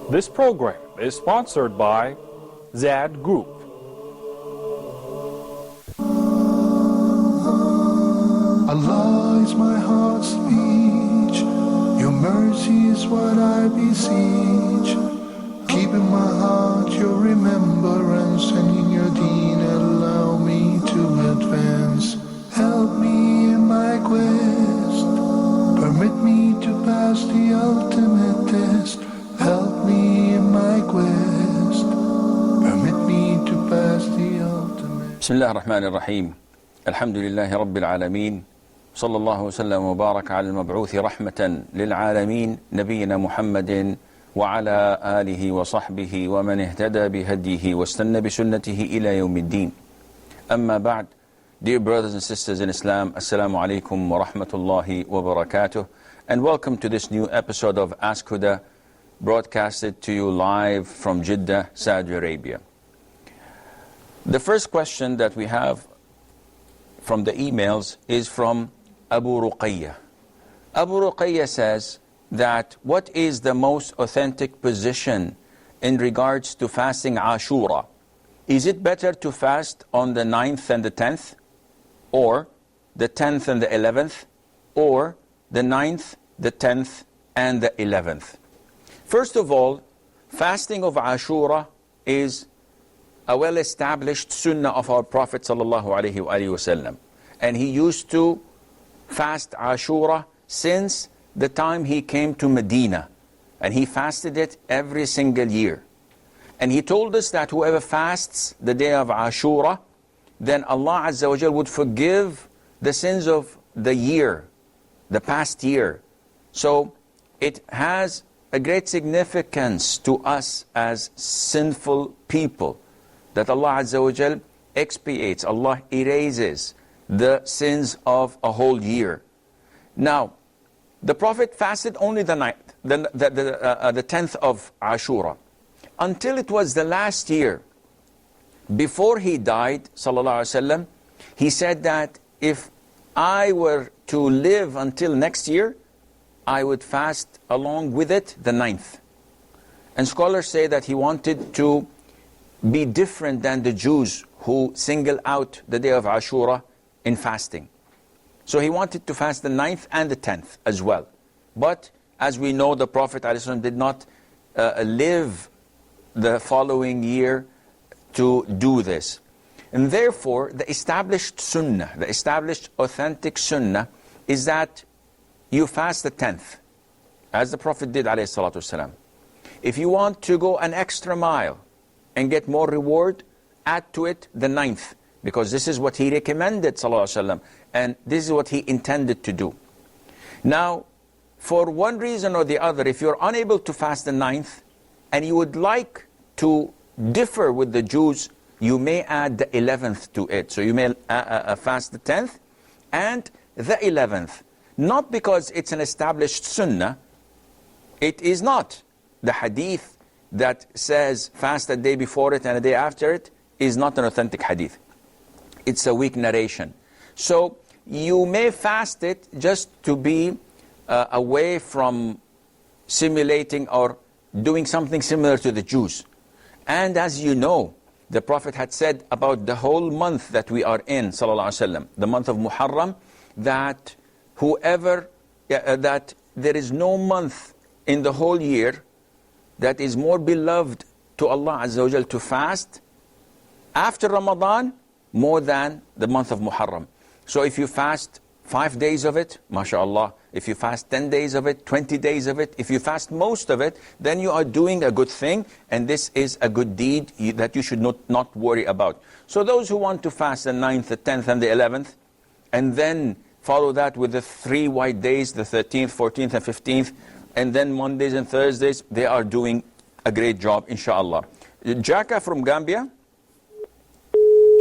This program is sponsored by Zad Group. Allah is my heart's speech, your mercy is what I beseech. Keep in my heart your remembrance, and in your deen allow me to advance. Help me in my quest, permit me to pass the ultimate test. Help me in my quest, permit me to pass the ultimate. بسم الله الرحمن الرحيم. الحمد لله رب العالمين، صلى الله وسلم وبارك على المبعوث رحمة للعالمين نبينا محمد وعلى آله وصحبه ومن اهتدى بهديه واستنى بسنته إلى يوم الدين. أما بعد, dear brothers and sisters in Islam, Assalamu alaikum wa rahmatullahi wa barakatuh, and welcome to this new episode of Ask Huda, broadcasted to you live from Jeddah, Saudi Arabia. The first question that we have from the emails is from Abu Ruqayya. Abu Ruqayya says that what is the most authentic position in regards to fasting Ashura? Is it better to fast on the 9th and the 10th, or the 10th and the 11th, or the 9th, the 10th, and the 11th? First of all, fasting of Ashura is a well-established sunnah of our Prophet sallallahu alaihi wasallam, and he used to fast Ashura since the time he came to Medina, and he fasted it every single year. And he told us that whoever fasts the day of Ashura, then Allah Azza wa Jal would forgive the sins of the year, the past year. So it has a great significance to us as sinful people, that Allah Azza wa Jal expiates, Allah erases the sins of a whole year. Now, the Prophet fasted only the 10th of Ashura, until it was the last year. Before he died, sallallahu alaihi wasallam, he said that if I were to live until next year, I would fast along with it the 9th. And scholars say that he wanted to be different than the Jews who single out the day of Ashura in fasting. So he wanted to fast the 9th and the 10th as well. But as we know, the Prophet ﷺ did not live the following year to do this. And therefore, the established sunnah, the established authentic sunnah, is that you fast the 10th, as the Prophet did ﷺ. If you want to go an extra mile and get more reward, add to it the 9th, because this is what he recommended ﷺ, and this is what he intended to do. Now, for one reason or the other, if you're unable to fast the 9th, and you would like to differ with the Jews, you may add the 11th to it. So you may fast the 10th and the 11th. Not because it's an established sunnah. It is not. The hadith that says fast a day before it and a day after it is not an authentic hadith. It's a weak narration. So you may fast it just to be away from simulating or doing something similar to the Jews. And as you know, the Prophet had said about the whole month that we are in, sallallahu alaihi wasallam, the month of Muharram, that that there is no month in the whole year that is more beloved to Allah Azza wa Jal to fast after Ramadan more than the month of Muharram. So if you fast 5 days of it, mashallah. If you fast 10 days of it, 20 days of it, if you fast most of it, then you are doing a good thing, and this is a good deed that you should not worry about. So those who want to fast the 9th, the 10th, and the 11th, and then follow that with the 3 white days, the 13th, 14th, and 15th, and then Mondays and Thursdays, they are doing a great job, inshallah. Jaka from Gambia.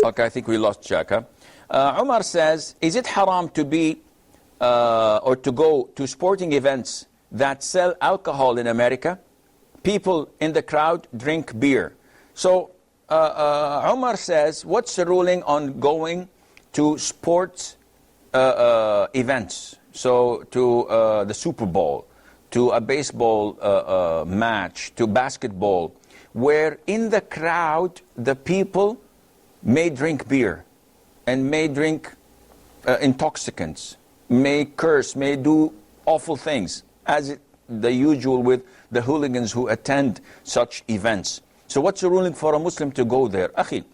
Okay, I think we lost Jaka. Umar says, is it haram to be or to go to sporting events that sell alcohol in America? People in the crowd drink beer. So Umar says, what's the ruling on going to sports events? So to the Super Bowl, to a baseball match, to basketball, where in the crowd the people may drink beer and may drink intoxicants, may curse, may do awful things, as the usual with the hooligans who attend such events. So what's the ruling for a Muslim to go there? Akhi,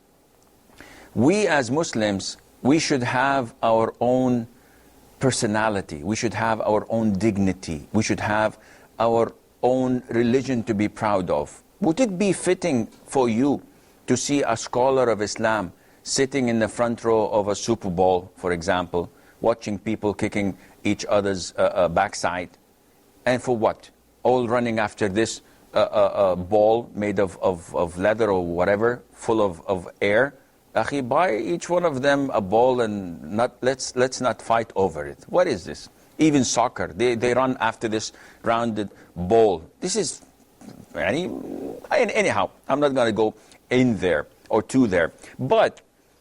we as Muslims, we should have our own personality. We should have our own dignity. We should have our own religion to be proud of. Would it be fitting for you to see a scholar of Islam sitting in the front row of a Super Bowl, for example, watching people kicking each other's backside? And for what? All running after this ball made of leather or whatever, full of air. Akhi, buy each one of them a ball and let's not fight over it. What is this? Even soccer, they run after this rounded ball. This is, anyhow, I'm not going to go in there or to there. But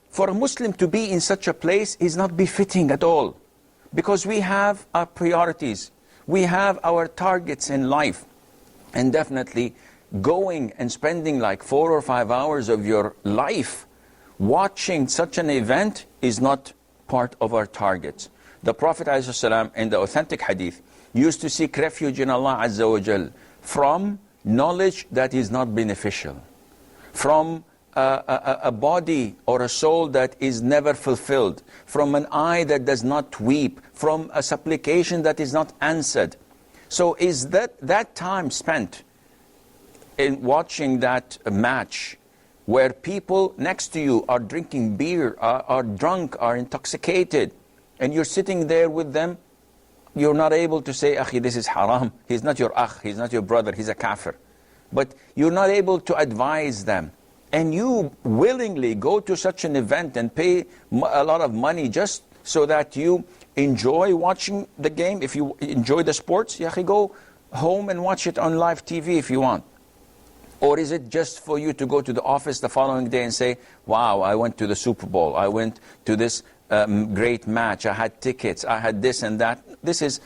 for a Muslim to be in such a place is not befitting at all. Because we have our priorities. We have our targets in life. And definitely going and spending like 4 or 5 hours of your life watching such an event is not part of our targets. The Prophet ﷺ in the authentic hadith used to seek refuge in Allah Azza wa Jal from knowledge that is not beneficial, from a body or a soul that is never fulfilled, from an eye that does not weep, from a supplication that is not answered. So is that time spent in watching that match where people next to you are drinking beer, are drunk, are intoxicated, and you're sitting there with them, you're not able to say, Akhi, this is haram. He's not your akh, he's not your brother, he's a kafir. But you're not able to advise them. And you willingly go to such an event and pay a lot of money just so that you enjoy watching the game. If you enjoy the sports, Akhi, go home and watch it on live TV if you want. Or is it just for you to go to the office the following day and say, wow, I went to the Super Bowl, I went to this great match, I had tickets, I had this and that. This is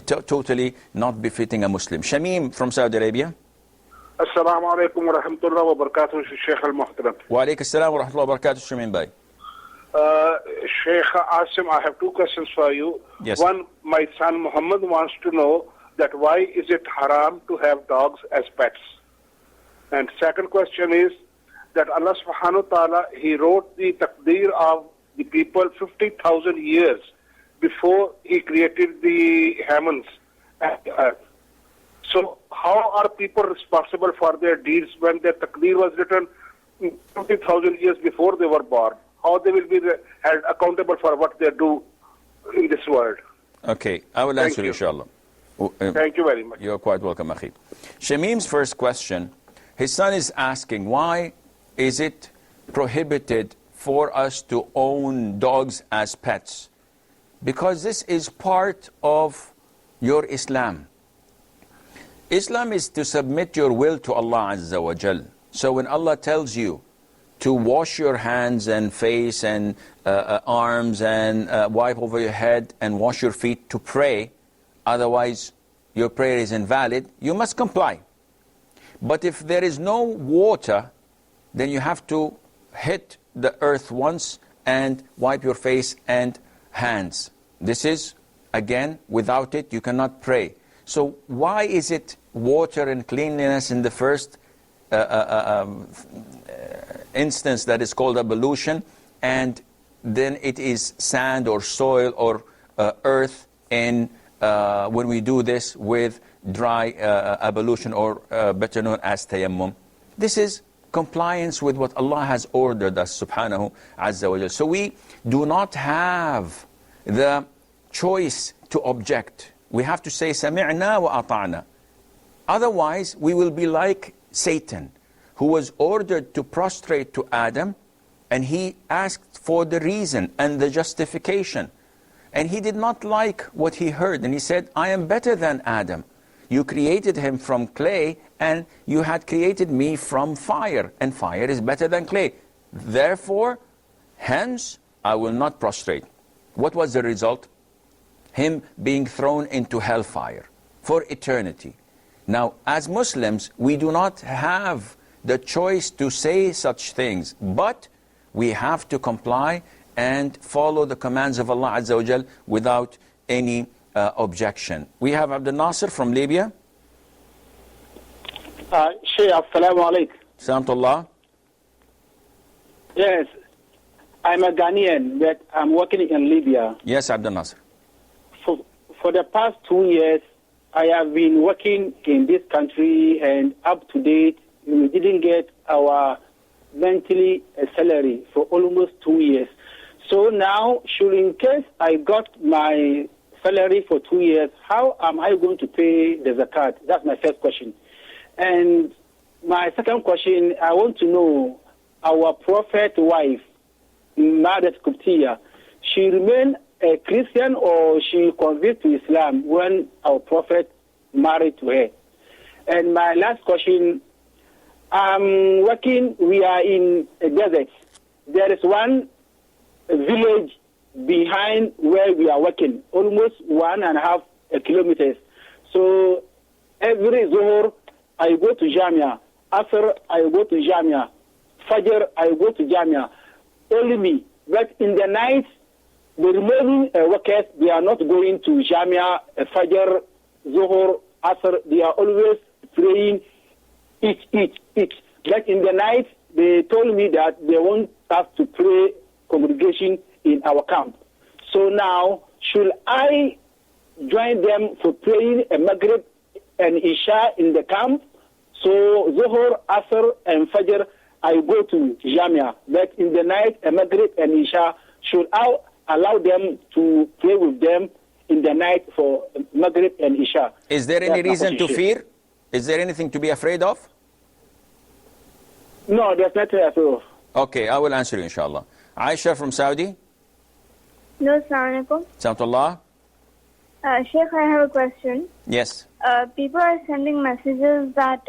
totally not befitting a Muslim. Shamim from Saudi Arabia. Assalamu alaikum wa rahmatullahi wa barakatuh, Sheikh al-Muhtaram. Wa alaikum assalam wa rahmatullahi wa barakatuh, Shamim Bhai. Sheikh Asim, I have 2 questions for you. Yes. One, my son Muhammad wants to know that why is it haram to have dogs as pets? And second question is that Allah subhanahu wa ta'ala, He wrote the taqdeer of the people 50,000 years before He created the heavens and the earth. So how are people responsible for their deeds when their taqdeer was written 50,000 years before they were born? How they will be held accountable for what they do in this world? Okay, I will answer you, inshallah. Thank you very much. You're quite welcome, Akhi. Shamim's first question, his son is asking, why is it prohibited for us to own dogs as pets? Because this is part of your Islam. Islam is to submit your will to Allah Azza wa Jal. So when Allah tells you to wash your hands and face and arms and wipe over your head and wash your feet to pray, otherwise your prayer is invalid, you must comply. But if there is no water, then you have to hit the earth once and wipe your face and hands. This is, again, without it you cannot pray. So why is it water and cleanliness in the first instance that is called ablution, and then it is sand or soil or earth in when we do this with dry ablution, or better known as tayammum? This is compliance with what Allah has ordered us subhanahu azza wa jal. So we do not have the choice to object. We have to say sami'na wa ata'na. Otherwise we will be like Satan, who was ordered to prostrate to Adam, and he asked for the reason and the justification, and he did not like what he heard, and he said, I am better than Adam. You created him from clay, and you had created me from fire, and fire is better than clay. Therefore, hence, I will not prostrate. What was the result? Him being thrown into hellfire for eternity. Now, as Muslims, we do not have the choice to say such things, but we have to comply and follow the commands of Allah Azza wa Jal without any objection. We have Abdul Nasir from Libya. Shaykh, assalamu alaikum. Salamtullah. Yes, I'm a Ghanaian, but I'm working in Libya. Yes, Abdul Nasir. For the past 2 years, I have been working in this country, and up to date, we didn't get our monthly salary for almost 2 years. So now, should in case I got my salary for 2 years, how am I going to pay the zakat? That's my first question. And my second question, I want to know, our prophet wife, Margaret Kuptiya, she remained a Christian or she converted to Islam when our prophet married to her? And my last question, I'm working, we are in a desert. There is one village behind where we are working, almost 1.5 kilometers. So every Zuhur, I go to Jamia. After I go to Jamia. Fajr, I go to Jamia. Only me. But in the night, the remaining workers, they are not going to Jamia, Fajr, Zuhur, Asr. They are always praying each. But in the night, they told me that they want us to pray congregation in our camp. So now, should I join them for praying a Maghrib and Isha in the camp? So Zuhur, Asr, and Fajr, I go to Jamia. But in the night, a Maghrib and Isha, should I allow them to pray with them in the night for Maghrib and Isha? Is there any reason to fear? Is there anything to be afraid of? No, there's nothing at all. Okay, I will answer you, inshallah. Aisha from Saudi. No, assalamu alaikum. Salamtullah. Sheikh, I have a question. Yes. People are sending messages that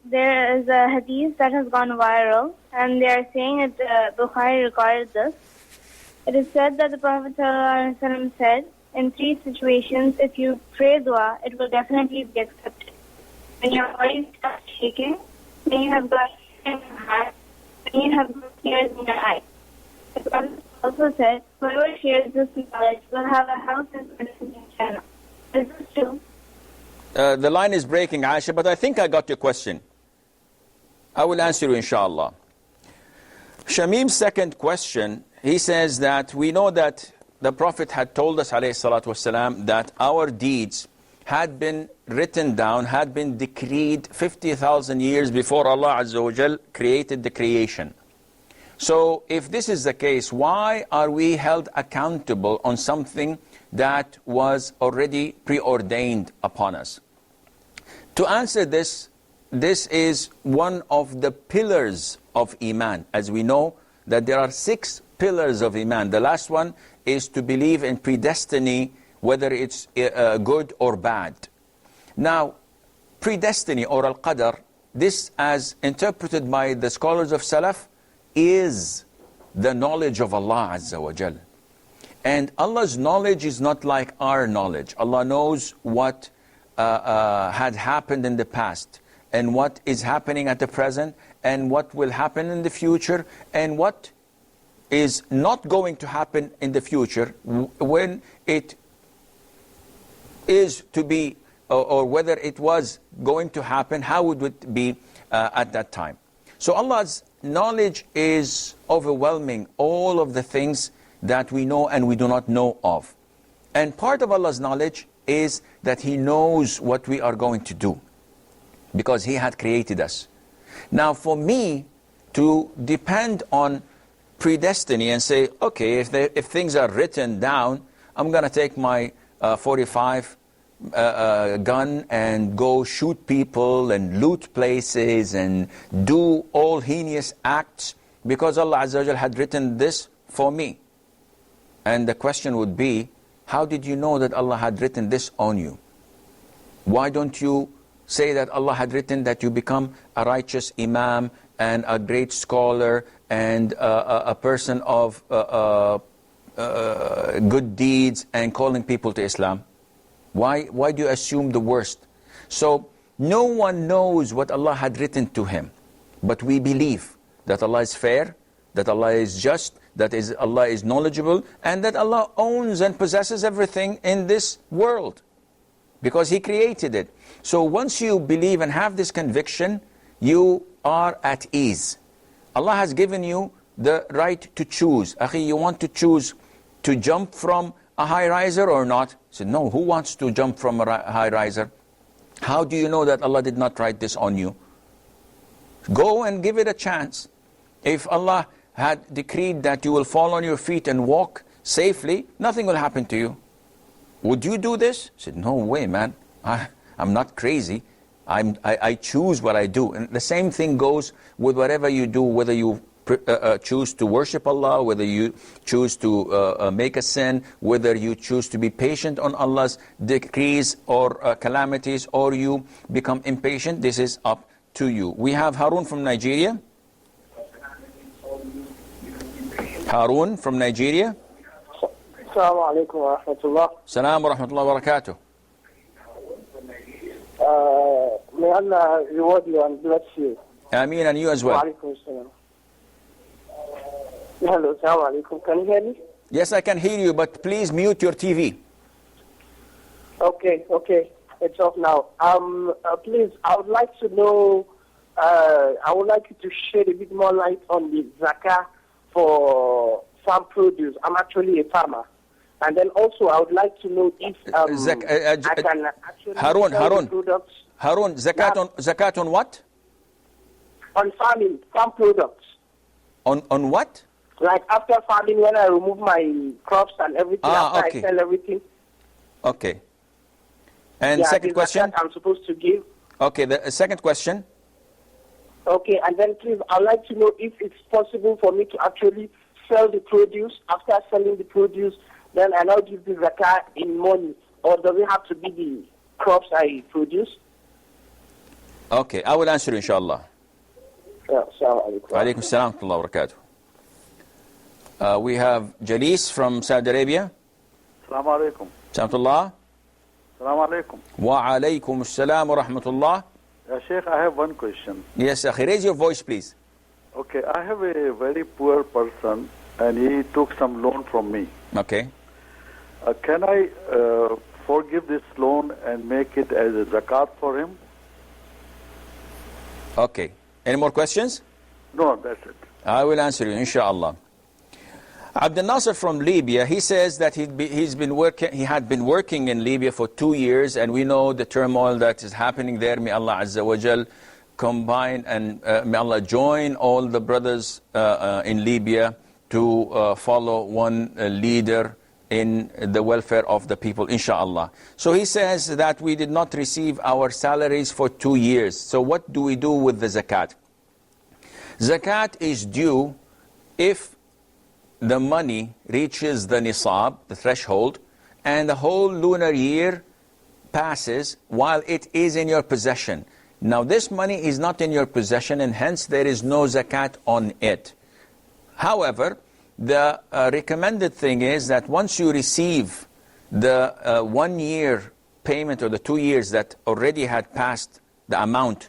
there is a hadith that has gone viral, and they are saying that Bukhari recorded this. It is said that the Prophet ﷺ said, in 3 situations, if you pray dua, it will definitely be accepted. When your body starts shaking, when you have got in your heart, when you have got tears in your eyes. The Prophet also said, whoever shares this knowledge will have a house in Jannah. Is this true? The line is breaking, Aisha, but I think I got your question. I will answer you, inshallah. Shamim's second question, he says that we know that the Prophet had told us, alayhi salatu wasalam, that our deeds had been written down, had been decreed 50,000 years before Allah Azza wa Jal created the creation. So if this is the case, why are we held accountable on something that was already preordained upon us? To answer this, this is one of the pillars of Iman. As we know that there are 6 pillars of Iman. The last one is to believe in predestiny, whether it's good or bad. Now, predestiny or al-qadar, this as interpreted by the scholars of Salaf, is the knowledge of Allah Azza wa Jal. And Allah's knowledge is not like our knowledge. Allah knows what had happened in the past, and what is happening at the present, and what will happen in the future, and what is not going to happen in the future when it is to be, or whether it was going to happen, how would it be at that time. So Allah's knowledge is overwhelming all of the things that we know and we do not know of. And part of Allah's knowledge is that He knows what we are going to do, because He had created us. Now for me to depend on predestiny and say, okay, if things are written down, I'm going to take my 45 gun and go shoot people and loot places and do all heinous acts because Allah Azza wa Jal had written this for me. And the question would be, how did you know that Allah had written this on you? Why don't you say that Allah had written that you become a righteous imam and a great scholar and a person of good deeds and calling people to Islam? Why do you assume the worst? So no one knows what Allah had written to him. But we believe that Allah is fair, that Allah is just, Allah is knowledgeable, and that Allah owns and possesses everything in this world. Because He created it. So once you believe and have this conviction, you are at ease. Allah has given you the right to choose. Akhi, you want to choose to jump from a high riser or not? I said, no, who wants to jump from a high riser? How do you know that Allah did not write this on you? Go and give it a chance. If Allah had decreed that you will fall on your feet and walk safely, nothing will happen to you. Would you do this? I said, no way, man. I'm not crazy. I choose what I do. And the same thing goes with whatever you do, whether you choose to worship Allah, whether you choose to make a sin, whether you choose to be patient on Allah's decrees or calamities, or you become impatient. This is up to you. We have Harun from Nigeria. Harun from Nigeria. Assalamu alaikum wa rahmatullah. Salam wa rahmatullah wa barakatuh. May Allah reward you and bless you. Ameen, and you as well. Wa alaikum salam. Hello, assalamu alaikum. Can you hear me? Yes, I can hear you, but please mute your TV. Okay. It's off now. Please, I would like to know, I would like you to shed a bit more light on the zakah for farm produce. I'm actually a farmer. And then also, I would like to know if I can actually Harun, sell the products. Harun, zakat on what? On farming, farm products. On what? Like after farming, when I remove my crops and everything, after okay. I sell everything. Okay. And second question? I'm supposed to give. Okay, the second question. Okay, and then please, I'd like to know if it's possible for me to actually sell the produce. After selling the produce, then I now give the zakah in money, or does it have to be the crops I produce? Okay, I will answer you, inshallah. Assalamu alaikum. Alaikum salam wa rahmatullahi wa barakatuh. We have Jalis from Saudi Arabia. Assalamu alaikum. Salamullah. Assalamu alaikum. Wa alaikum assalam wa rahmatullah. Sheikh, I have one question. Yes, akhi, raise your voice, please. Okay, I have a very poor person and he took some loan from me. Okay. Can I forgive this loan and make it as a zakat for him? Okay. Any more questions? No, that's it. I will answer you, inshallah. Abdel Nasser from Libya, he says that he had been working in Libya for 2 years, and we know the turmoil that is happening there. May Allah Azza wa Jal combine and may Allah join all the brothers in Libya to follow one leader in the welfare of the people, inshallah. So he says that we did not receive our salaries for 2 years. So what do we do with the zakat? Zakat is due if the money reaches the nisab, the threshold, and the whole lunar year passes while it is in your possession. Now this money is not in your possession, and hence there is no zakat on it. However, the recommended thing is that once you receive the 1 year payment, or the 2 years that already had passed the amount,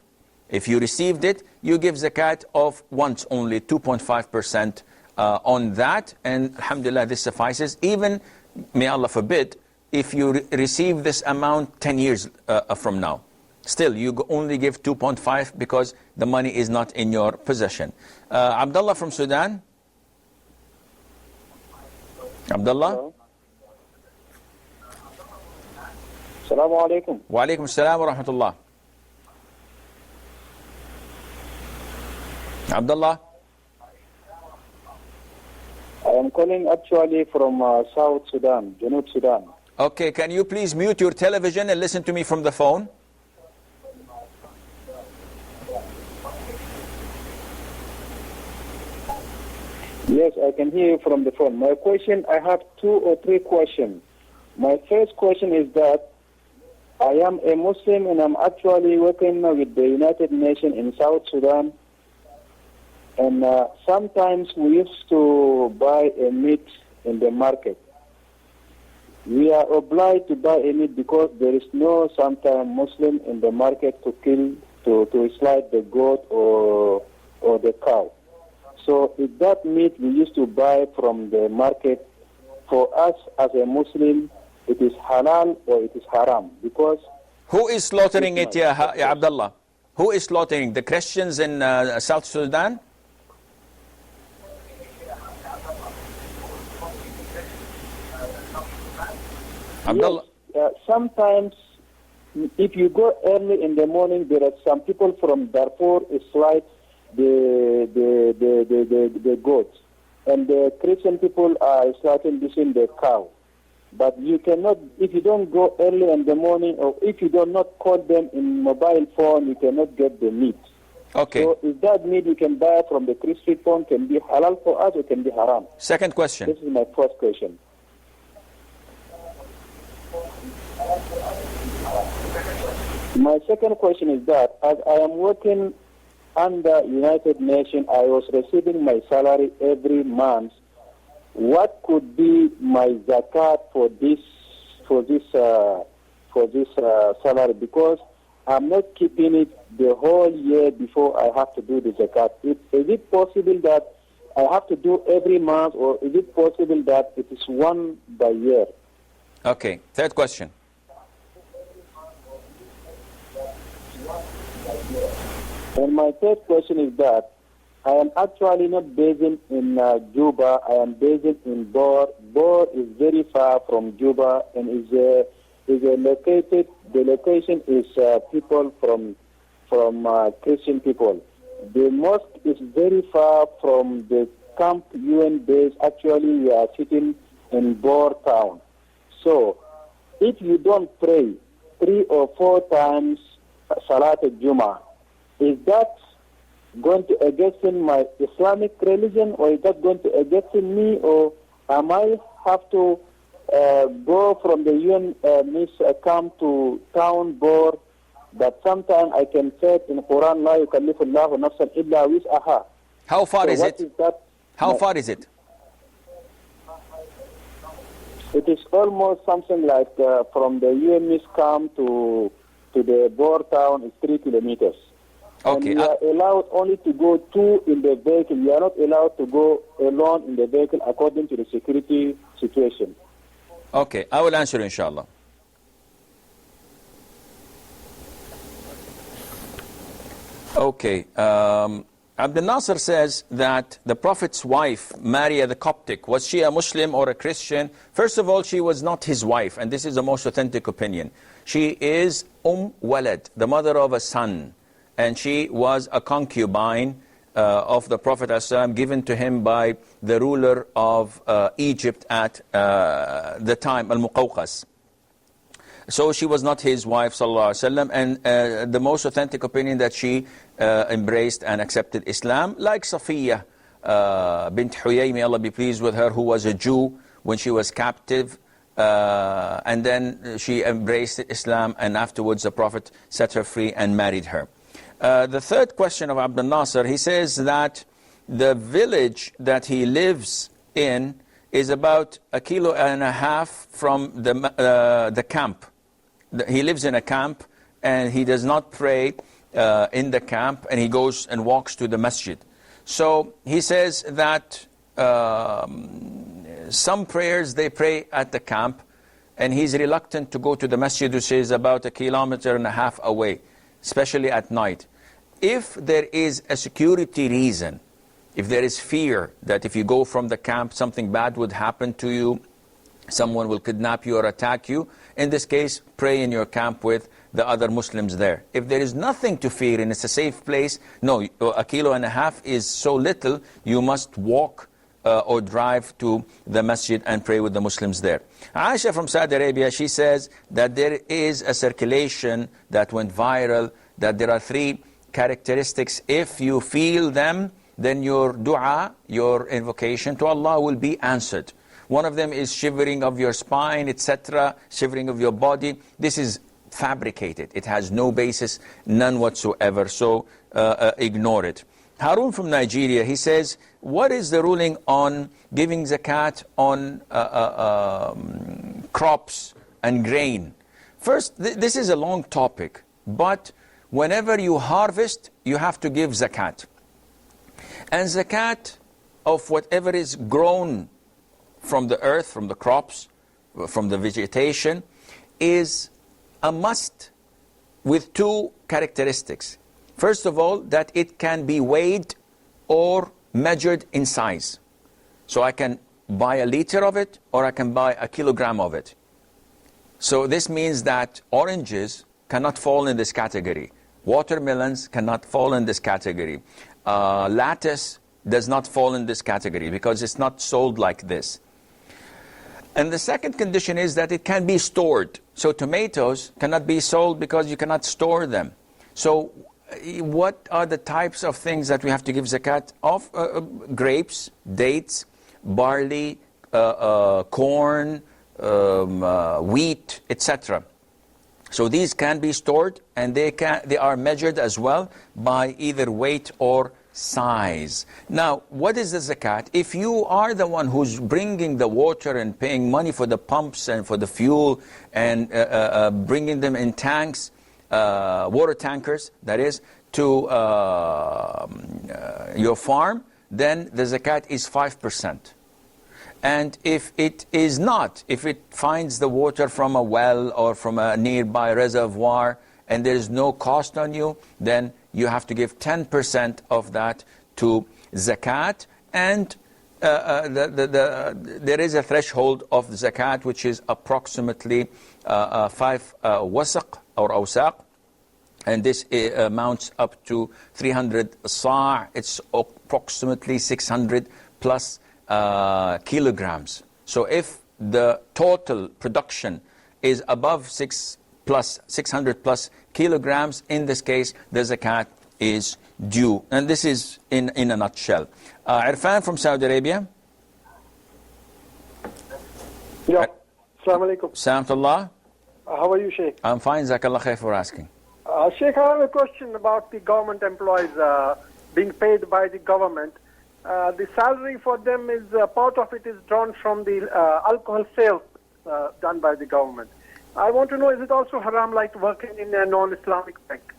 if you received it, you give zakat of once only, 2.5% on that, and alhamdulillah, this suffices. Even, may Allah forbid, if you receive this amount 10 years from now, still you only give 2.5 because the money is not in your possession. Abdullah from Sudan. Abdullah. Assalamu alaikum. Wa alaikum assalam wa rahmatullah. Abdullah. I am calling actually from South Sudan, Junub Sudan. Okay, can you please mute your television and listen to me from the phone? Yes, I can hear you from the phone. My question, I have 2 or 3 questions. My first question is that I am a Muslim and I'm actually working with the United Nations in South Sudan. And sometimes we used to buy a meat in the market. we are obliged to buy a meat because there is no sometime Muslim in the market to kill, to slide the goat or the cow. So if that meat we used to buy from the market, for us as a Muslim, it is halal or it is haram because... Who is slaughtering it, ya Abdullah? Who is slaughtering? The Christians in South Sudan? Abdullah? Yes, sometimes if you go early in the morning, there are some people from Darfur slide the goats, and the Christian people are sliding between the cow. But you cannot, if you don't go early in the morning, or if you do not call them in mobile phone, you cannot get the meat. Okay. So if that meat you can buy from the Christian phone can be halal for us or can be haram? Second question. This is my first question. My second question is that as I am working under United Nations, I was receiving my salary every month. What could be my zakat for this salary? Because I'm not keeping it the whole year before I have to do the zakat. Is it possible that I have to do every month, or is it possible that it is one by year? Okay. Third question. And my third question is that I am actually not based in Juba. I am based in Bor. Bor is very far from Juba and is located. The location is people from Christian people. The mosque is very far from the camp UN base. Actually, we are sitting in Bor town. So, if you don't pray 3 or 4 times Salat al-Jum'ah, is that going to against my Islamic religion, or is that going to against me, or am I have to go from the UN camp to town board? That sometimes I can say in Quran, La yukallifullahu nafsan illa wis'aha. How far is it? How far is it? It is almost something like from the UN camp to the board town is 3 kilometers. Okay. And we are allowed only to go 2 in the vehicle. We are not allowed to go alone in the vehicle according to the security situation. Okay, I will answer inshallah. Okay, Abdul Nasser says that the Prophet's wife, Maria the Coptic, was she a Muslim or a Christian? First of all, she was not his wife, and this is the most authentic opinion. She is Walad, the mother of a son, and she was a concubine of the Prophet ﷺ, given to him by the ruler of Egypt at the time, Al-Muqawqas. So she was not his wife, sallallahu alaihi wasallam, and the most authentic opinion that she embraced and accepted Islam, like Safiya bint Huyay, may Allah be pleased with her, who was a Jew when she was captive, and then she embraced Islam, and afterwards the Prophet set her free and married her. The third question of Abdul Nasser, he says that the village that he lives in is about 1.5 kilometers from the camp. He lives in a camp, and he does not pray in the camp, and he goes and walks to the masjid. So he says that some prayers they pray at the camp, and he's reluctant to go to the masjid, which is about 1.5 kilometers away, especially at night. If there is a security reason, if there is fear that if you go from the camp, something bad would happen to you, someone will kidnap you or attack you, in this case, pray in your camp with the other Muslims there. If there is nothing to fear and it's a safe place, no, 1.5 kilometers is so little, you must walk or drive to the masjid and pray with the Muslims there. Aisha from Saudi Arabia, she says that there is a circulation that went viral, that there are 3 characteristics. If you feel them, then your dua, your invocation to Allah will be answered. One of them is shivering of your spine, etc., shivering of your body. This is fabricated. It has no basis, none whatsoever, so ignore it. Harun from Nigeria, he says, what is the ruling on giving zakat on crops and grain. First, this is a long topic, but whenever you harvest, you have to give zakat. And zakat of whatever is grown from the earth, from the crops, from the vegetation, is a must with two characteristics. First of all, that it can be weighed or measured in size. So I can buy a liter of it, or I can buy a kilogram of it. So this means that oranges cannot fall in this category. Watermelons cannot fall in this category. Lettuce does not fall in this category because it's not sold like this. And the second condition is that it can be stored. So tomatoes cannot be sold because you cannot store them. So what are the types of things that we have to give zakat of? Grapes, dates, barley, corn, wheat, etc. So these can be stored, and they are measured as well by either weight or size. Now, what is the zakat? If you are the one who's bringing the water and paying money for the pumps and for the fuel and bringing them in tanks, water tankers, that is, to your farm, then the zakat is 5%. And if it is not, if it finds the water from a well or from a nearby reservoir and there is no cost on you, then you have to give 10% of that to zakat. And there is a threshold of zakat which is approximately 5 wasaq or awsaq. And this amounts up to 300 sa'. It's approximately 600 plus kilograms. So if the total production is above 600 plus kilograms, in this case, the zakat is due. And this is in a nutshell. Irfan from Saudi Arabia. Yeah. Assalamu alaikum. Salamtullah. How are you, Sheikh? I'm fine, Jazakallah khair for asking. Sheikh, I have a question about the government employees being paid by the government. The salary for them is, part of it is drawn from the alcohol sales done by the government. I want to know, is it also haram like working in a non-Islamic bank?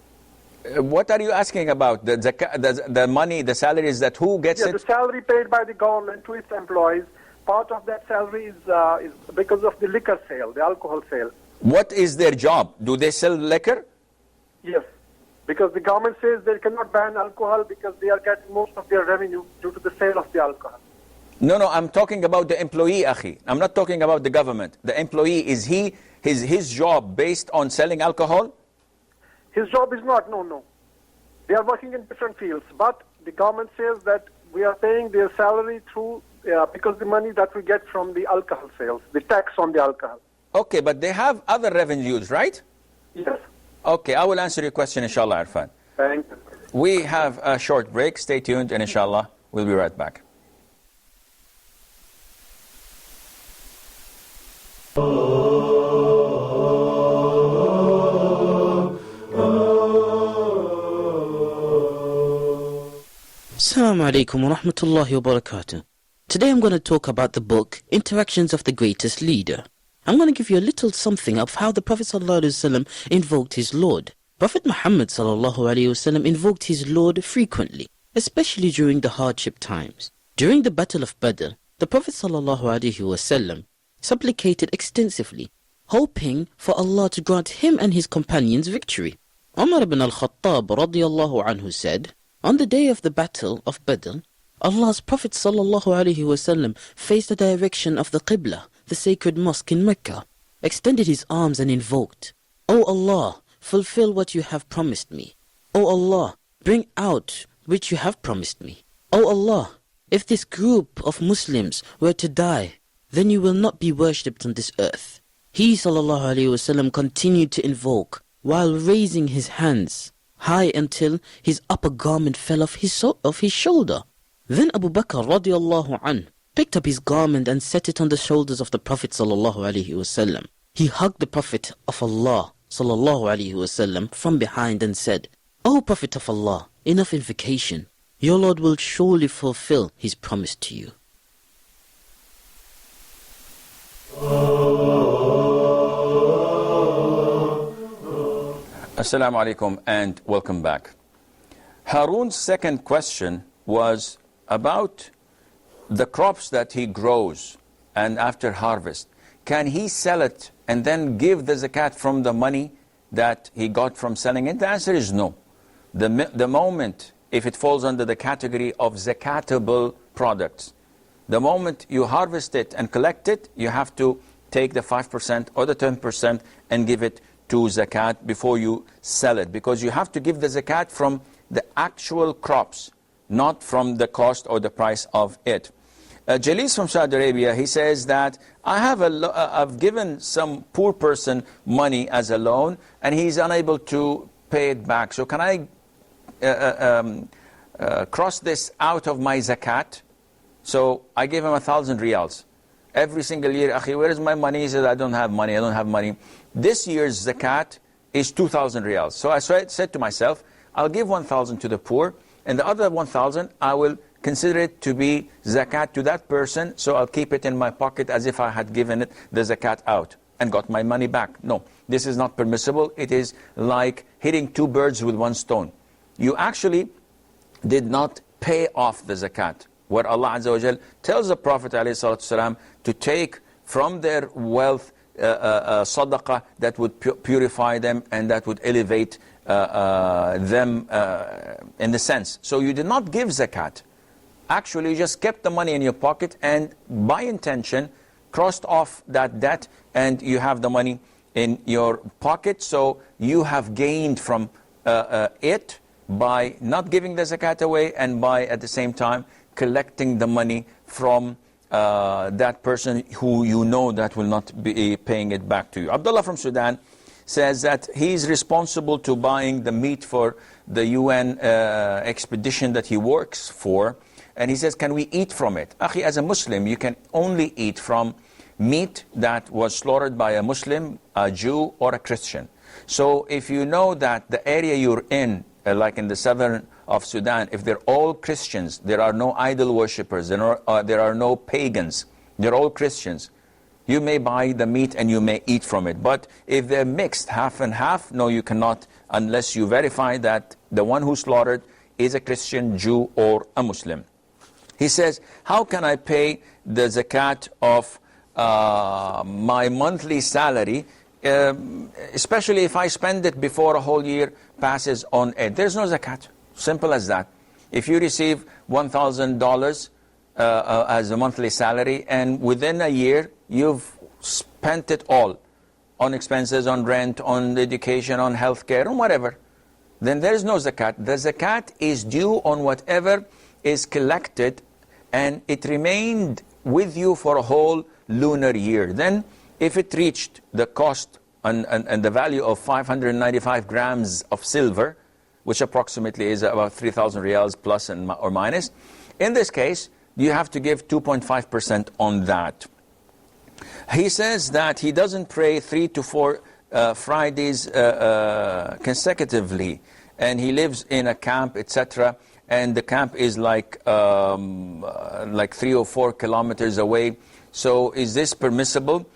What are you asking about? The money, the salaries that who gets it? The salary paid by the government to its employees, part of that salary is because of the liquor sale, the alcohol sale. What is their job? Do they sell liquor? Yes, because the government says they cannot ban alcohol because they are getting most of their revenue due to the sale of the alcohol. No, I'm talking about the employee, Akhi. I'm not talking about the government. The employee, is his job based on selling alcohol? His job is not, no. They are working in different fields, but the government says that we are paying their salary through, because the money that we get from the alcohol sales, the tax on the alcohol. Okay, but they have other revenues, right? Yes. Okay, I will answer your question, inshallah, Irfan. Thank you. We have a short break. Stay tuned, and inshallah, we'll be right back. Assalamu alaikum wa rahmatullahi wa barakatuh. Today I'm going to talk about the book Interactions of the Greatest Leader. I'm going to give you a little something of how the Prophet ﷺ invoked his Lord. Prophet Muhammad ﷺ invoked his Lord frequently, especially during the hardship times. During the Battle of Badr, the Prophet ﷺ supplicated extensively, hoping for Allah to grant him and his companions victory. Umar ibn al-Khattab radiyallahu anhu said, on the day of the Battle of Badr, Allah's Prophet ﷺ faced the direction of the Qibla, the sacred mosque in Mecca, extended his arms and invoked, O Allah, fulfill what you have promised me. O Allah, bring out which you have promised me. O Allah, if this group of Muslims were to die, then you will not be worshipped on this earth. He ﷺ continued to invoke while raising his hands high until his upper garment fell off his shoulder. Then Abu Bakr radiallahu anhu picked up his garment and set it on the shoulders of the Prophet ﷺ. He hugged the Prophet of Allah ﷺ from behind and said, O Prophet of Allah, enough invocation. Your Lord will surely fulfill his promise to you. Assalamu alaikum and welcome back. Harun's second question was about the crops that he grows and after harvest. Can he sell it and then give the zakat from the money that he got from selling it? The answer is no. The moment, if it falls under the category of zakatable products, the moment you harvest it and collect it, you have to take the 5% or the 10% and give it to zakat before you sell it, because you have to give the zakat from the actual crops, not from the cost or the price of it. Jalis from Saudi Arabia, he says that I've given some poor person money as a loan and he's unable to pay it back. So can I cross this out of my zakat? So I gave him 1,000 riyals. Every single year, Akhi, where is my money? He says, I don't have money, I don't have money. This year's zakat is 2,000 riyals. So I said to myself, I'll give 1,000 to the poor, and the other 1,000, I will consider it to be zakat to that person, so I'll keep it in my pocket as if I had given it the zakat out and got my money back. No, this is not permissible. It is like hitting two birds with one stone. You actually did not pay off the zakat. Where Allah Azza wa Jal tells the Prophet ﷺ to take from their wealth sadaqah that would purify them and that would elevate them in the sense. So you did not give zakat. Actually, you just kept the money in your pocket and by intention crossed off that debt and you have the money in your pocket. So you have gained from it by not giving the zakat away and by at the same time collecting the money from that person who you know that will not be paying it back to you. Abdullah from Sudan says that he's responsible to buying the meat for the UN expedition that he works for. And he says, can we eat from it? Akhi, as a Muslim, you can only eat from meat that was slaughtered by a Muslim, a Jew, or a Christian. So if you know that the area you're in, like in the southern of Sudan, if they're all Christians, there are no idol worshippers, there are no pagans, they're all Christians, you may buy the meat and you may eat from it. But if they're mixed, half and half, no, you cannot, unless you verify that the one who slaughtered is a Christian, Jew, or a Muslim. He says, how can I pay the zakat of my monthly salary, especially if I spend it before a whole year passes on it? There's no zakat. Simple as that. If you receive $1,000 as a monthly salary and within a year you've spent it all on expenses, on rent, on education, on healthcare, on whatever, then there is no zakat. The zakat is due on whatever is collected and it remained with you for a whole lunar year. Then if it reached the cost and the value of 595 grams of silver, which approximately is about 3,000 riyals plus or minus, in this case, you have to give 2.5% on that. He says that he doesn't pray 3 to 4 Fridays consecutively, and he lives in a camp, etc., and the camp is like 3 or 4 kilometers away. So is this permissible?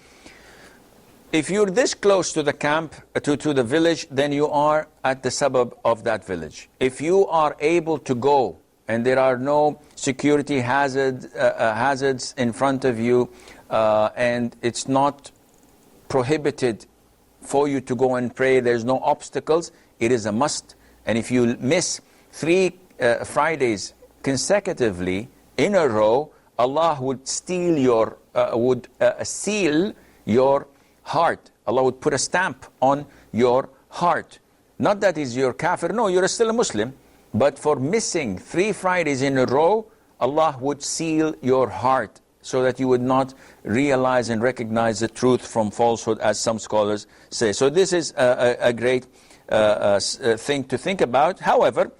If you're this close to the camp, to the village, then you are at the suburb of that village. If you are able to go and there are no security hazards in front of you, and it's not prohibited for you to go and pray, there's no obstacles, it is a must. And if you miss 3 Fridays consecutively in a row, Allah would seal your heart. Allah would put a stamp on your heart. Not that is your kafir, no, you're still a Muslim. But for missing 3 Fridays in a row, Allah would seal your heart so that you would not realize and recognize the truth from falsehood, as some scholars say. So this is a great thing to think about. However,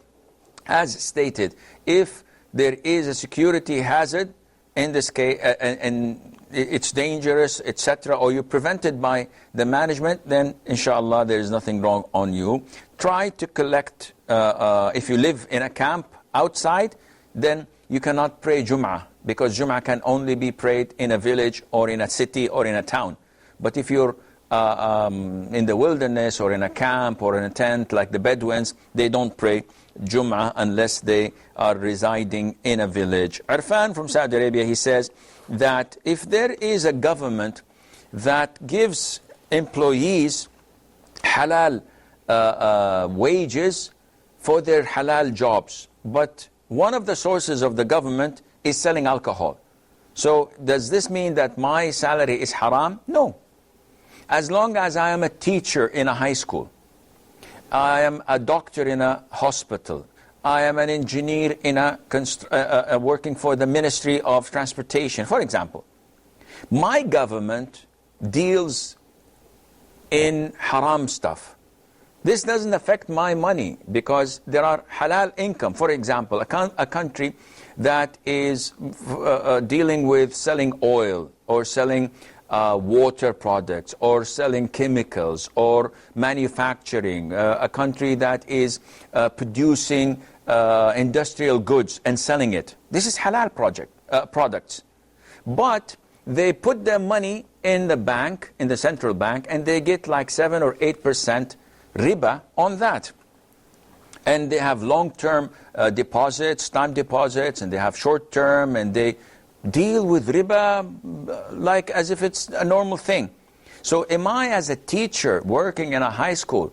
as stated, if there is a security hazard, in this case, and it's dangerous, etc., or you're prevented by the management, then inshallah there is nothing wrong on you. Try to collect, if you live in a camp outside, then you cannot pray Jum'ah, because Jum'ah can only be prayed in a village or in a city or in a town. But if you're in the wilderness or in a camp or in a tent like the Bedouins, they don't pray Jum'ah unless they are residing in a village. Irfan from Saudi Arabia, he says that if there is a government that gives employees halal wages for their halal jobs, but one of the sources of the government is selling alcohol. So does this mean that my salary is haram? No. As long as I am a teacher in a high school, I am a doctor in a hospital, I am an engineer in working for the Ministry of Transportation, for example, my government deals in haram stuff. This doesn't affect my money because there are halal income. For example, a country that is dealing with selling oil or selling water products or selling chemicals or manufacturing, a country that is producing industrial goods and selling it. This is halal products. But they put their money in the bank, in the central bank, and they get like 7 or 8% riba on that. And they have long-term deposits, time deposits, and they have short-term, and they deal with riba like as if it's a normal thing. So am I, as a teacher working in a high school,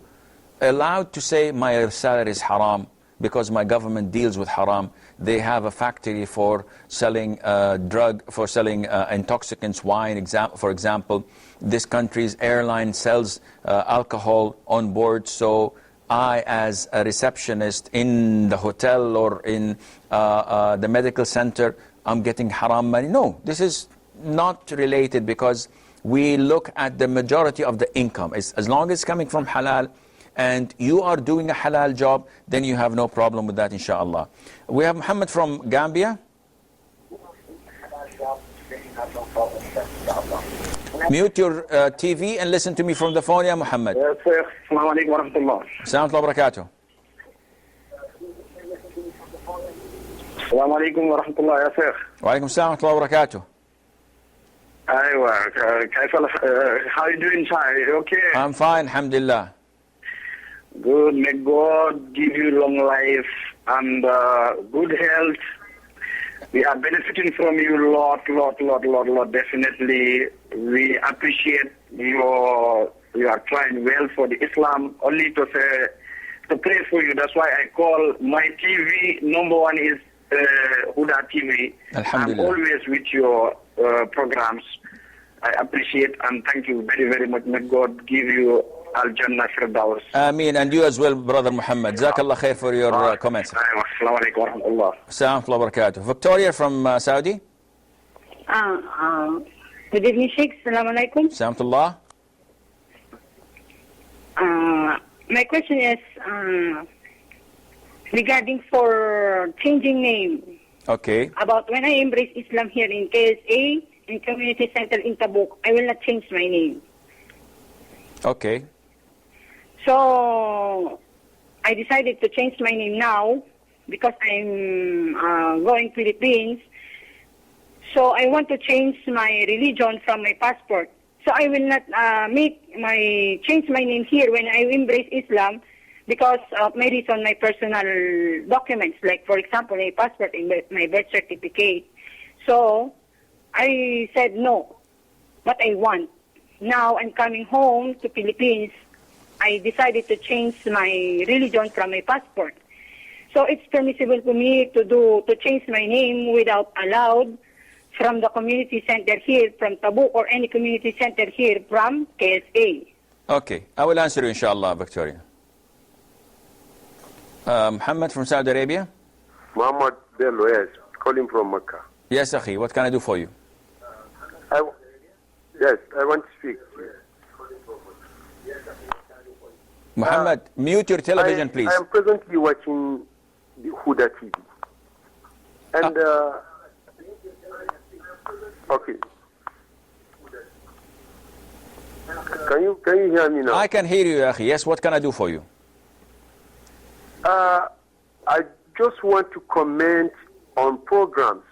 allowed to say my salary is haram because my government deals with haram? They have a factory for selling intoxicants, wine, for example. This country's airline sells alcohol on board, so I, as a receptionist in the hotel or in the medical center, I'm getting haram money. No, this is not related because we look at the majority of the income. As long as it's coming from halal and you are doing a halal job, then you have no problem with that, inshallah. We have Muhammad from Gambia. Mute your TV and listen to me from the phone, ya Muhammad. Yes, sir. Assalamu alaikum wa rahmatullah. Assalamu alaikum wa barakatuh. Assalamu alaikum wa rahmatullah, ya sir. Wa alaikum assalam wa barakatuh. How are you doing, sir? Okay? I'm fine, alhamdulillah. Good. May God give you long life and good health. We are benefiting from you a lot. Definitely, we appreciate you are trying well for the Islam. Only to pray for you. That's why I call my TV. Number one is Huda TV. I'm always with your programs. I appreciate and thank you very, very much. May God give you Al-Jannah Firdaus. Ameen. And you as well, Brother Muhammad. Jazakallah khair for your comments. Assalamu alaikum wa rahmatullah. Assalamu alaikum wa barakatuh. Victoria from Saudi. Good evening, Sheikh. Assalamu alaikum. Assalamu alaikum. My question is regarding for changing name. Okay. About when I embrace Islam here in KSA, in Community Center in Tabuk, I will not change my name. Okay. So I decided to change my name now because I'm going to Philippines. So I want to change my religion from my passport. So I will not change my name here when I embrace Islam because of my reason, my personal documents, like for example, my passport and my birth certificate. So I said no, what I want. Now I'm coming home to Philippines. I decided to change my religion from my passport. So it's permissible for me to change my name without allowed from the community center here, from Tabuk, or any community center here from KSA. Okay, I will answer you, inshallah, Victoria. Muhammad from Saudi Arabia. Muhammad Bello, yes, calling from Mecca. Yes, Akhi, what can I do for you? Yes, I want to speak. Muhammad, mute your television, please. I am presently watching the Huda TV. And, okay. Can you hear me now? I can hear you, Akhi. Yes, what can I do for you? I just want to comment on programs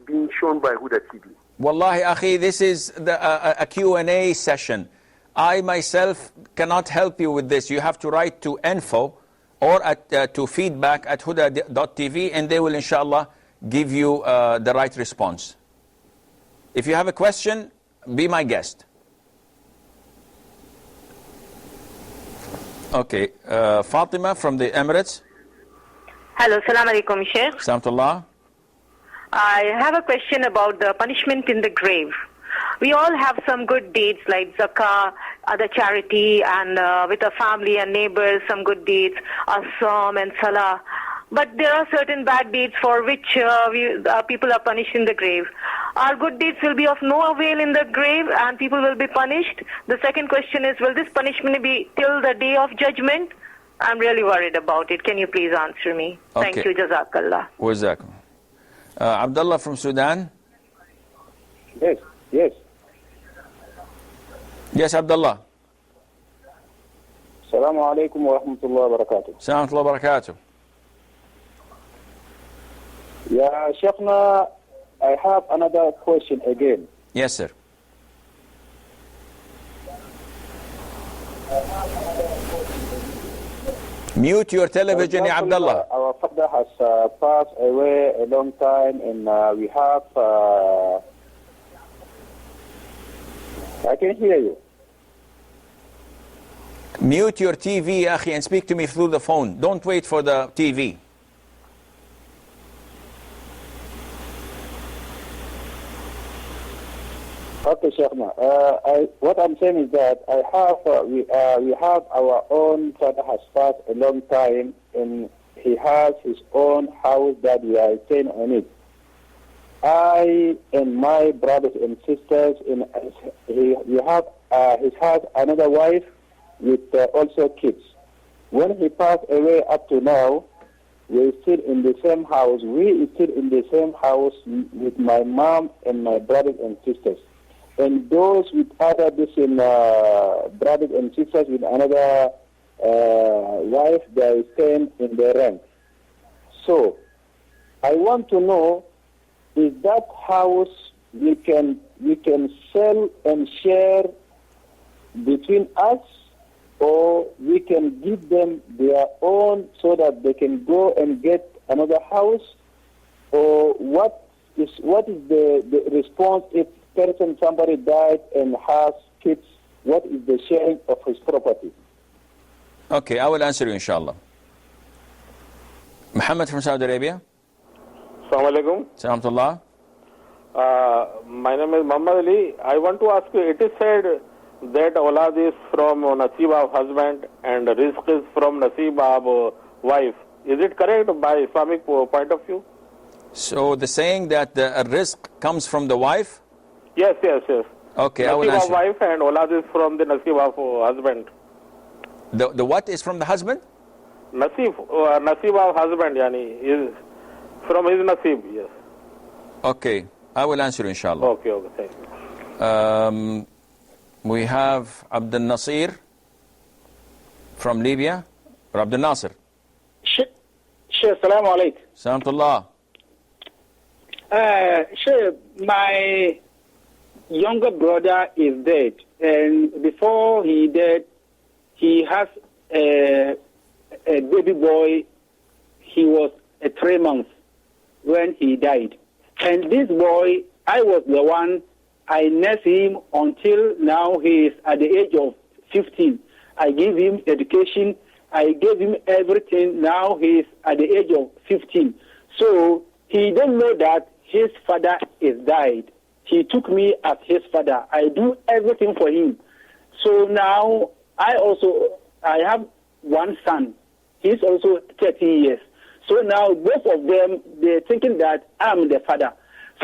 being shown by Huda TV. Wallahi, akhi, this is a Q&A session. I myself cannot help you with this. You have to write to info or to feedback@huda.tv, and they will, inshallah, give you the right response. If you have a question, be my guest. Okay, Fatima from the Emirates. Hello, Assalamu alaikum, Sheikh. Salamtullah. I have a question about the punishment in the grave. We all have some good deeds like zakah, other charity, and with our family and neighbors, some good deeds, as-sawm and salah. But there are certain bad deeds for which people are punished in the grave. Our good deeds will be of no avail in the grave and people will be punished. The second question is, will this punishment be till the day of judgment? I'm really worried about it. Can you please answer me? Okay. Thank you, Jazakallah. Wazakum. Abdullah from Sudan. Yes. Yes, Abdullah. Assalamu alaikum wa rahmatullahi wa barakatuh. Assalamu wa barakatuh. Yeah, Sheikhna, I have another question again. Yes, sir. Mute your television, ya Abdullah. Our father has passed away a long time, and we have... I can hear you. Mute your TV, akhi, and speak to me through the phone. Don't wait for the TV. Okay, Sheikhna. What I'm saying is that we have our own father has passed a long time, and he has his own house that we are staying on it. I and my brothers and sisters, he has another wife with also kids. When he passed away up to now, we still in the same house. We still in the same house with my mom and my brothers and sisters. And those with other brothers and sisters with another wife, they are staying in their rank. So, I want to know, is that house we can sell and share between us, or we can give them their own so that they can go and get another house? Or what is the response if somebody died and has kids? What is the sharing of his property? Okay, I will answer you, inshallah. Muhammad from Saudi Arabia. Assalamu alaikum. Salamtullah. My name is Muhammad Ali. I want to ask you, it is said that awlad is from nasib of husband and rizq is from nasib of wife. Is it correct by Islamic point of view? So the saying that the rizq comes from the wife? Yes. Okay, I will nasib answer. of wife and awlad is from the nasib of husband. The what is from the husband? Nasib of husband, yani, is from his nasib, yes. Okay, I will answer, inshallah. Okay, thank you. We have Abdul Nasir from Libya, or Abdul Nasir. Sheikh, assalamu alaikum. Salamtullah. Sheikh, my younger brother is dead, and before he died, he has a baby boy. He was 3 months when he died. And this boy, I was the one, I nursed him until now he is at the age of 15. I gave him education, I gave him everything. Now he is at the age of 15. So he didn't know that his father is died. He took me as his father. I do everything for him. So now I have one son. He's also 30 years. So now both of them, they're thinking that I'm the father.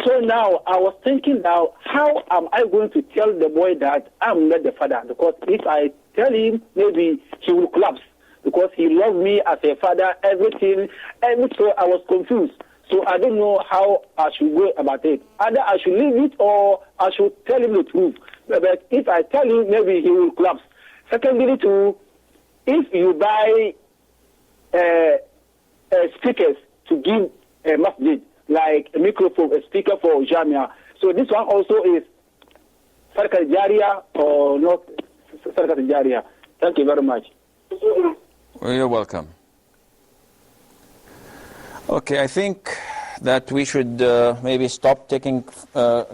So now I was thinking now, how am I going to tell the boy that I'm not the father? Because if I tell him, maybe he will collapse. Because he loved me as a father, everything. So I was confused. So I don't know how I should go about it. Either I should leave it or I should tell him the truth. But if I tell him, maybe he will collapse. Secondly, too, if you buy speakers to give a masjid, like a microphone, a speaker for Jamia, So this one also is Sarkat Jariya or not Sarkat Jariya. Thank you very much. Well, you're welcome. Okay, I think that we should maybe stop taking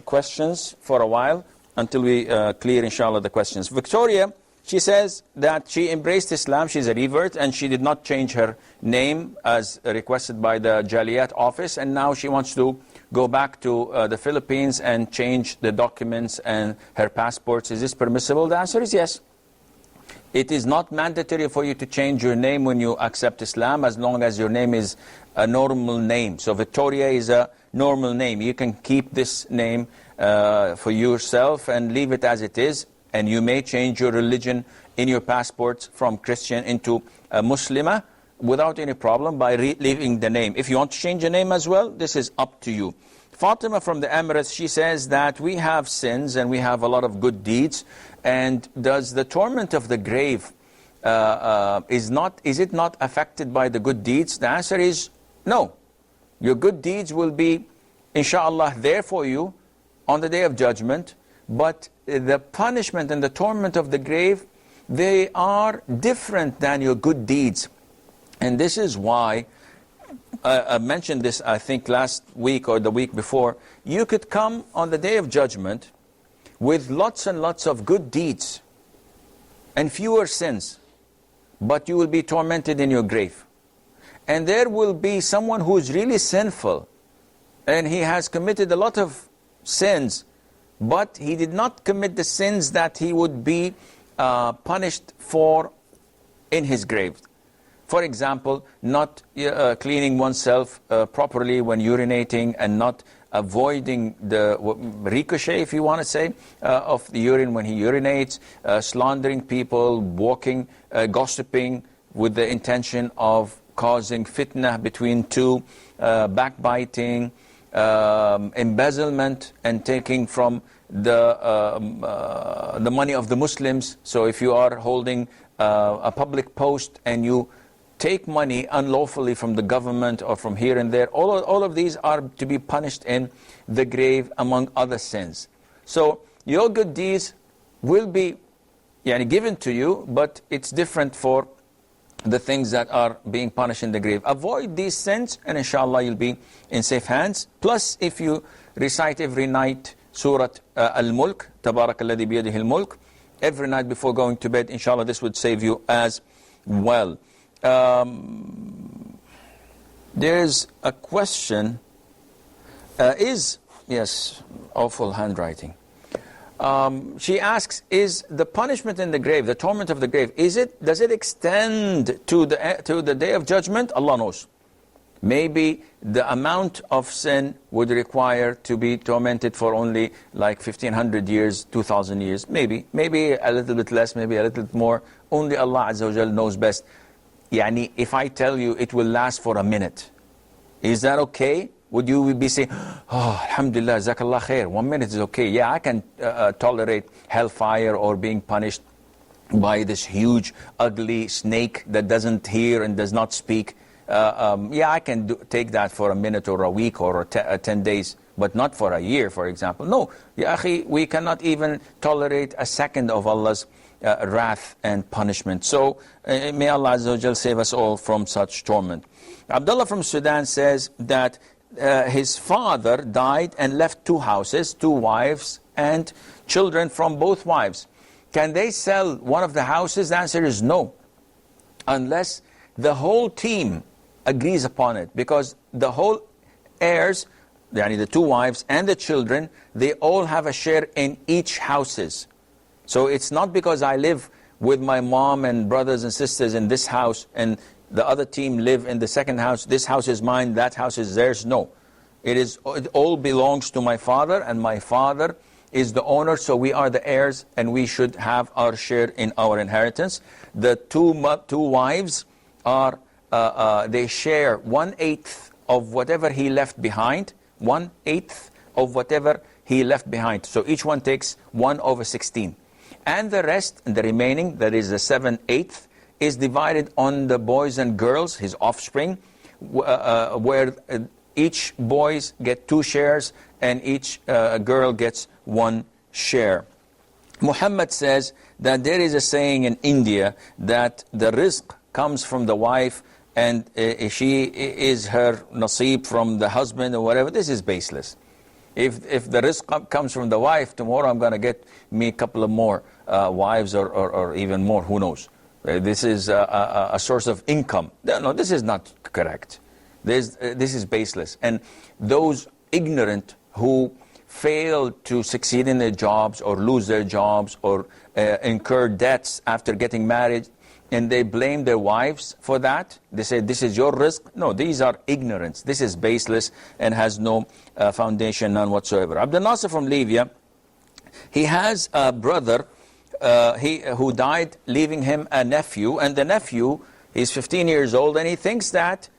questions for a while until we clear, inshallah, the questions. Victoria, she says that she embraced Islam, she's a revert, and she did not change her name as requested by the Jaliyat office, and now she wants to go back to the Philippines and change the documents and her passports. Is this permissible? The answer is yes. It is not mandatory for you to change your name when you accept Islam, as long as your name is a normal name. So Victoria is a normal name. You can keep this name for yourself and leave it as it is. And you may change your religion in your passports from Christian into a Muslimah without any problem by leaving the name. If you want to change the name as well, this is up to you. Fatima from the Emirates, she says that we have sins and we have a lot of good deeds. And does the torment of the grave, is it not affected by the good deeds? The answer is no. Your good deeds will be, inshallah, there for you on the Day of Judgment. But the punishment and the torment of the grave, they are different than your good deeds. And this is why, I mentioned this, I think, last week or the week before. You could come on the Day of Judgment with lots and lots of good deeds and fewer sins, but you will be tormented in your grave. And there will be someone who is really sinful, and he has committed a lot of sins, but he did not commit the sins that he would be punished for in his grave. For example, not cleaning oneself properly when urinating, and not avoiding the ricochet, if you want to say, of the urine when he urinates, slandering people, walking, gossiping with the intention of causing fitna between two, backbiting, embezzlement, and taking from the money of the Muslims. So if you are holding a public post and you take money unlawfully from the government or from here and there, all of these are to be punished in the grave, among other sins. So your good deeds will be given to you, but it's different for the things that are being punished in the grave. Avoid these sins, and inshallah you'll be in safe hands. Plus, if you recite every night Surah Al-Mulk, Tabarak alladhi biyadihi al-mulk, every night before going to bed, inshallah this would save you as well. There's a question, yes, awful handwriting. She asks, is the punishment in the grave, the torment of the grave, does it extend to the Day of Judgment? Allah knows. Maybe the amount of sin would require to be tormented for only like 1500 years, 2000 years, maybe a little bit less, maybe a little bit more. Only Allah Azza wa Jal knows best. If I tell you it will last for a minute, is that okay? Would you be saying, oh, alhamdulillah, jazakallah khair, 1 minute is okay. Yeah, I can tolerate hellfire or being punished by this huge, ugly snake that doesn't hear and does not speak. I can take that for a minute or a week or 10 days, but not for a year, for example. No, ya akhi, we cannot even tolerate a second of Allah's wrath and punishment. So may Allah Azza wa Jal save us all from such torment. Abdullah from Sudan says that his father died and left 2 houses, 2 wives, and children from both wives. Can they sell one of the houses? The answer is no, unless the whole team agrees upon it, because the whole heirs, the 2 wives and the children, they all have a share in each houses. So it's not because I live with my mom and brothers and sisters in this house and the other team live in the second house, this house is mine, that house is theirs. No. It all belongs to my father, and my father is the owner, so we are the heirs, and we should have our share in our inheritance. The two wives are, they share 1/8 of whatever he left behind, 1/8 of whatever he left behind. So each one takes 1/16. And the rest, the remaining, that is the 7/8, is divided on the boys and girls, his offspring, where each boys get 2 shares, and each girl gets 1 share. Muhammad says that there is a saying in India that the rizq comes from the wife, and she is her nasib from the husband or whatever. This is baseless. If the rizq comes from the wife, tomorrow I'm going to get me a couple of more wives or even more, who knows. This is a source of income. No, this is not correct. This is baseless. And those ignorant who fail to succeed in their jobs or lose their jobs or incur debts after getting married, and they blame their wives for that. They say, this is your risk. No, these are ignorance. This is baseless and has no foundation, none whatsoever. Abdel Nasser from Libya, he has a brother who died, leaving him a nephew. And the nephew is 15 years old, and he thinks that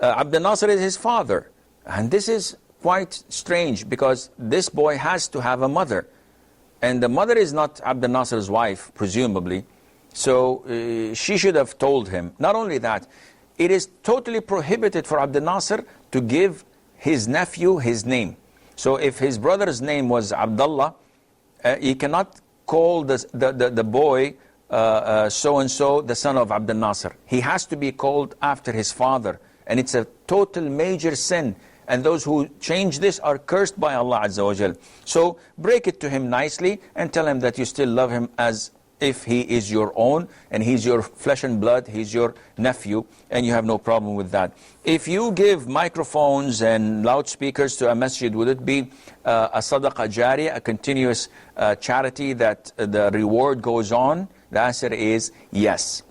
Abdel Nasser is his father. And this is quite strange, because this boy has to have a mother. And the mother is not Abdel Nasser's wife, presumably. So she should have told him. Not only that, it is totally prohibited for Abdel Nasser to give his nephew his name. So if his brother's name was Abdullah, he cannot call the boy so-and-so the son of Abdel Nasser. He has to be called after his father. And it's a total major sin. And those who change this are cursed by Allah Azza wa Jal. So break it to him nicely and tell him that you still love him as if he is your own, and he's your flesh and blood, he's your nephew, and you have no problem with that. If you give microphones and loudspeakers to a masjid, would it be a sadaqah jariyah, a continuous charity that the reward goes on? The answer is yes.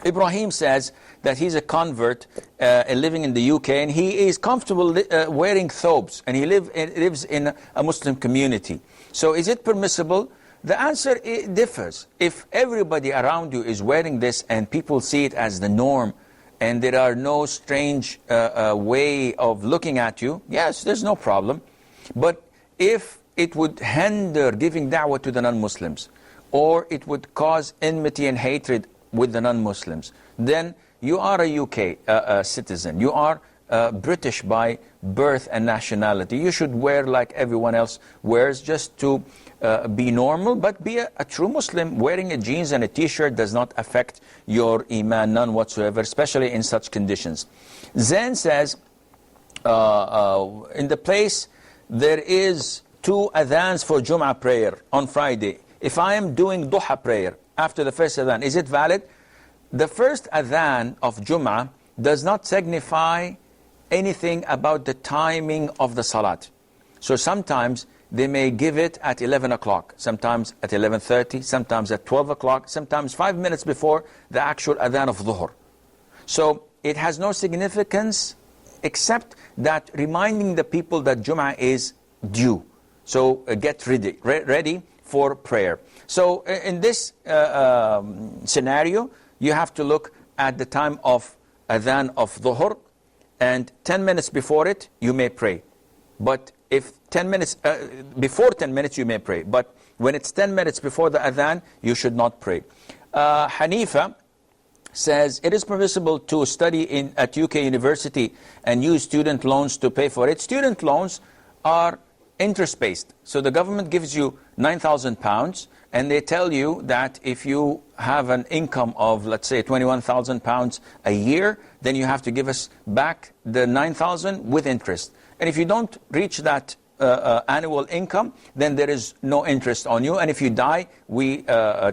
Ibrahim says that he's a convert living in the UK, and he is comfortable wearing thobes, and he lives in a Muslim community. So is it permissible? The answer differs. If everybody around you is wearing this and people see it as the norm, and there are no strange way of looking at you, yes, there's no problem. But if it would hinder giving da'wah to the non-Muslims, or it would cause enmity and hatred with the non-Muslims, then you are a UK citizen. You are British by birth and nationality. You should wear like everyone else wears, just to be normal, but be a true Muslim. Wearing a jeans and a t-shirt does not affect your iman, none whatsoever, especially in such conditions. Zain says, in the place there is 2 adhans for Jum'ah prayer on Friday. If I am doing duha prayer after the first adhan, is it valid? The first adhan of Jum'ah does not signify anything about the timing of the salat. So sometimes they may give it at 11 o'clock, sometimes at 11:30, sometimes at 12 o'clock, sometimes 5 minutes before the actual adhan of dhuhr. So it has no significance except that reminding the people that Jum'ah is due. So get ready for prayer. So in this scenario, you have to look at the time of adhan of dhuhr, and 10 minutes before it, you may pray. But if 10 minutes, before 10 minutes you may pray, but when it's 10 minutes before the adhan, you should not pray. Hanifa says it is permissible to study at UK University and use student loans to pay for it. Student loans are interest-based. So the government gives you £9,000, and they tell you that if you have an income of, let's say, £21,000 a year, then you have to give us back the £9,000 with interest. And if you don't reach that annual income, then there is no interest on you. And if you die, we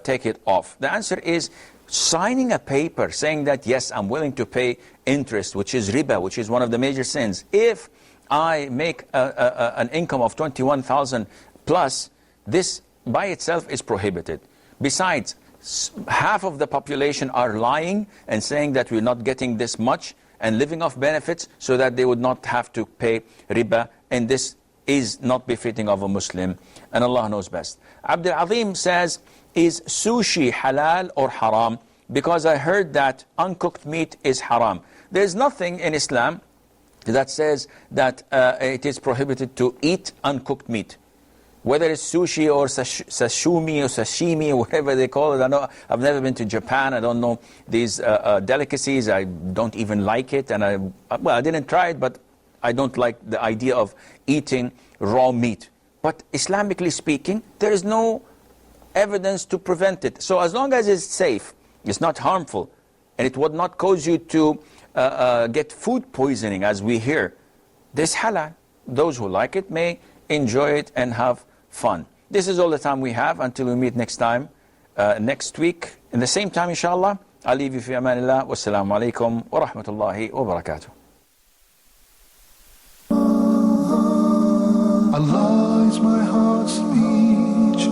take it off. The answer is signing a paper saying that, yes, I'm willing to pay interest, which is riba, which is one of the major sins. If I make an income of 21,000 plus, this by itself is prohibited. Besides, half of the population are lying and saying that we're not getting this much and living off benefits so that they would not have to pay riba, and this is not befitting of a Muslim, and Allah knows best. Abdul Azim says, is sushi halal or haram? Because I heard that uncooked meat is haram. There's nothing in Islam that says that it is prohibited to eat uncooked meat. Whether it's sushi or sashimi or sashimi, or whatever they call it. I know I've never been to Japan. I don't know these delicacies. I don't even like it. And I didn't try it, but I don't like the idea of eating raw meat. But Islamically speaking, there is no evidence to prevent it. So as long as it's safe, it's not harmful, and it would not cause you to get food poisoning, as we hear, this halal. Those who like it may enjoy it and have fun. This is all the time we have until we meet next time, next week, in the same time, inshallah. I'll leave you fi amanillah. Wassalamu alaikum wa rahmatullahi wa barakatuh. Allah is my heart's speech.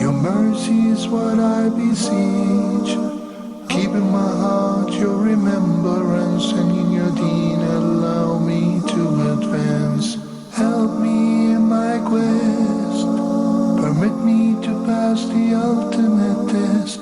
Your mercy is what I beseech. Keep in my heart your remembrance, and in your deen allow me to advance. Help me in my quest. Permit me to pass the ultimate test.